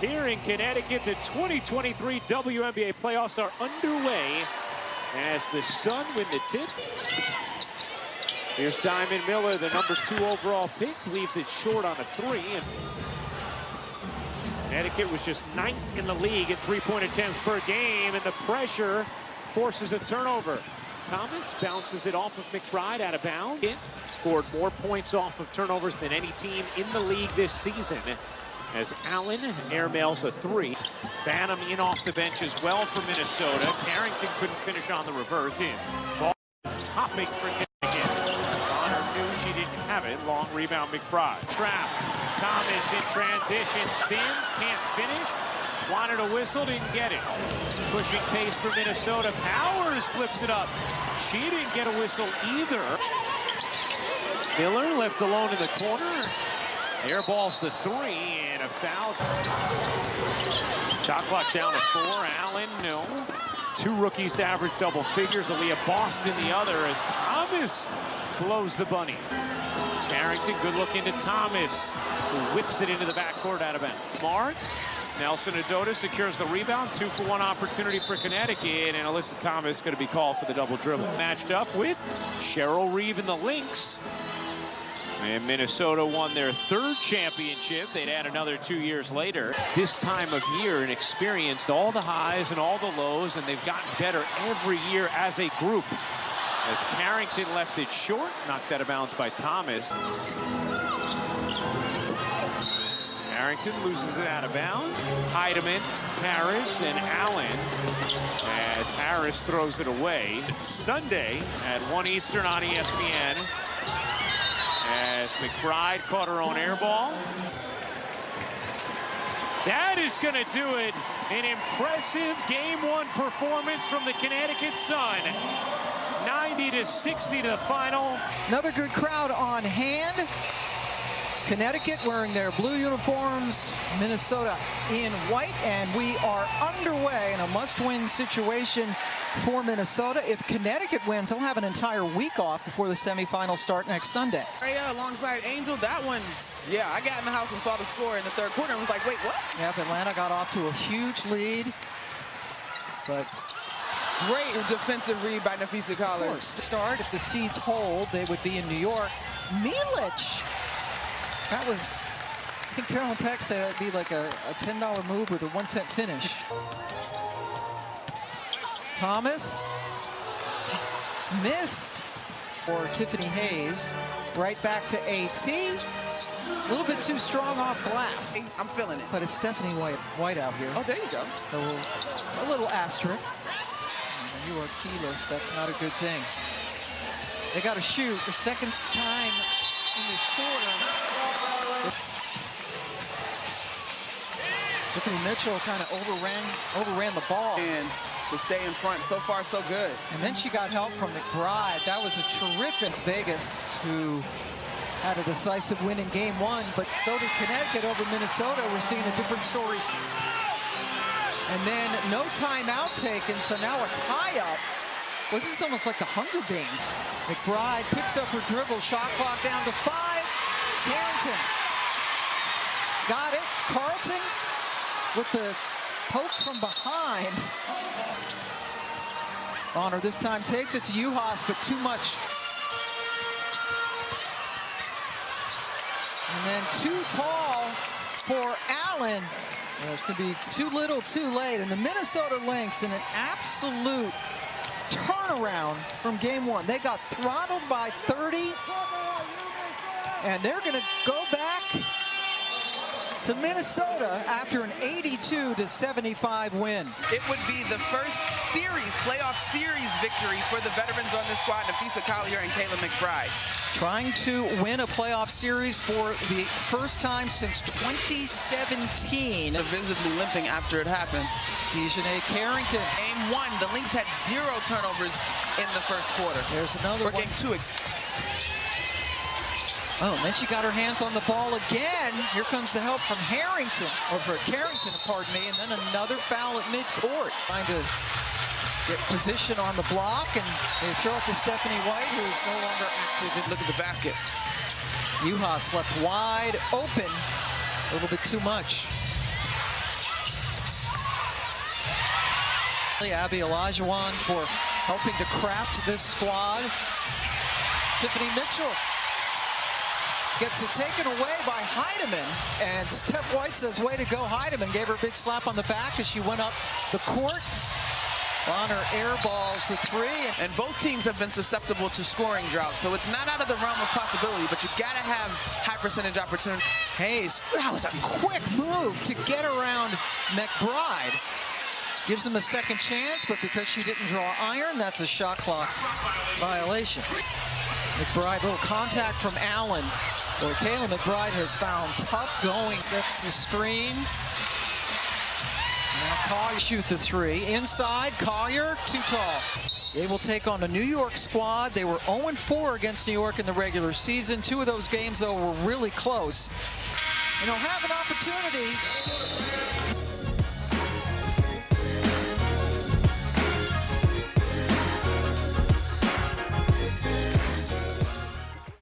Here in Connecticut, the 2023 WNBA playoffs are underway as the Sun win the tip. Here's Diamond Miller, the #2 overall pick, leaves it short on a three. And Connecticut was just 9th in the league at three-point attempts per game, and the pressure forces a turnover. Thomas bounces it off of McBride out of bounds. Scored more points off of turnovers than any team in the league this season, as Allen airmails a three. Banham in off the bench as well for Minnesota. Carrington couldn't finish on the reverse. In ball hopping for Connecticut. Bonner knew she didn't have it. Long rebound, McBride. Trap. Thomas in transition. Spins. Can't finish. Wanted a whistle. Didn't get it. Pushing pace for Minnesota. Powers flips it up. She didn't get a whistle either. Miller left alone in the corner. Airballs the three, and a foul. Shot clock down to 4. Allen, no. 2 rookies to average double figures. Aaliyah Boston the other as Thomas blows the bunny. Carrington, good look into Thomas, who whips it into the backcourt out of bounds. Smart. Nelson Adota secures the rebound. 2-for-1 opportunity for Connecticut, and Alyssa Thomas going to be called for the double dribble. Matched up with Cheryl Reeve and the Lynx. And Minnesota won their 3rd championship. They'd add another 2 years later. This time of year and experienced all the highs and all the lows, and they've gotten better every year as a group. As Carrington left it short, knocked out of bounds by Thomas. Carrington loses it out of bounds. Heidemann, Harris, and Allen as Harris throws it away. Sunday at 1 Eastern on ESPN. As McBride caught her own air ball. That is going to do it. An impressive Game 1 performance from the Connecticut Sun. 90-60 to the final. Another good crowd on hand. Connecticut wearing their blue uniforms, Minnesota in white, and we are underway in a must-win situation for Minnesota. If Connecticut wins, they'll have an entire week off before the semifinals start next Sunday. Yeah, alongside Angel, that one, yeah, I got in the house and saw the score in the 3rd quarter and was like, wait, what? Yep, Atlanta got off to a huge lead, but great defensive read by Napheesa Collier. Of course, start, if the seeds hold, they would be in New York. Milic. That was, I think Carolyn Peck said it'd be like a $10 move with a 1-cent finish. Thomas missed for Tiffany Hayes. Right back to AT. A little bit too strong off glass. I'm feeling it. But it's Stephanie White out here. Oh, there you go. A little asterisk. You are keyless. That's not a good thing. They got to shoot the 2nd time in this quarter. Tiffany Mitchell kind of overran the ball. And to stay in front, so far so good. And then she got help from McBride. That was a terrific Vegas, who had a decisive win in Game 1, but so did Connecticut over Minnesota. We're seeing a different story. And then no timeout taken, so now a tie-up. Well, this is almost like the Hunger Games. McBride picks up her dribble, shot clock down to 5. Carrington got it. Carlton with the poke from behind. Bonner this time takes it to Uhas, but too much. And then too tall for Allen. Well, it's going to be too little, too late. And the Minnesota Lynx in an absolute turnaround from Game 1. They got throttled by 30. And they're going to go back to Minnesota after an 82-75 win. It would be the first playoff series victory for the veterans on this squad, Napheesa Collier and Kayla McBride. Trying to win a playoff series for the first time since 2017. Visibly limping after it happened. Dejanay Carrington. Game 1, the Lynx had 0 turnovers in the 1st quarter. There's another one. Game 2. Oh, and then she got her hands on the ball again. Here comes the help from Carrington, pardon me, and then another foul at midcourt. Trying to get position on the block, and they throw it to Stephanie White, who is no longer active. Look at the basket. Uhas left wide open, a little bit too much. Abby Olajuwon for helping to craft this squad. Tiffany Mitchell gets it taken away by Heidemann, and Steph White says, way to go, Heidemann. Gave her a big slap on the back as she went up the court. On her air balls the three. And both teams have been susceptible to scoring droughts, so it's not out of the realm of possibility, but you gotta have high percentage opportunity. Hayes, that was a quick move to get around McBride. Gives him a second chance, but because she didn't draw iron, that's a shot clock violation. McBride, little contact from Allen. Boy, Kayla McBride has found tough going. Sets the screen. Now Collier shoot the three. Inside, Collier, too tall. They will take on a New York squad. They were 0-4 against New York in the regular season. Two of those games, though, were really close. And they'll have an opportunity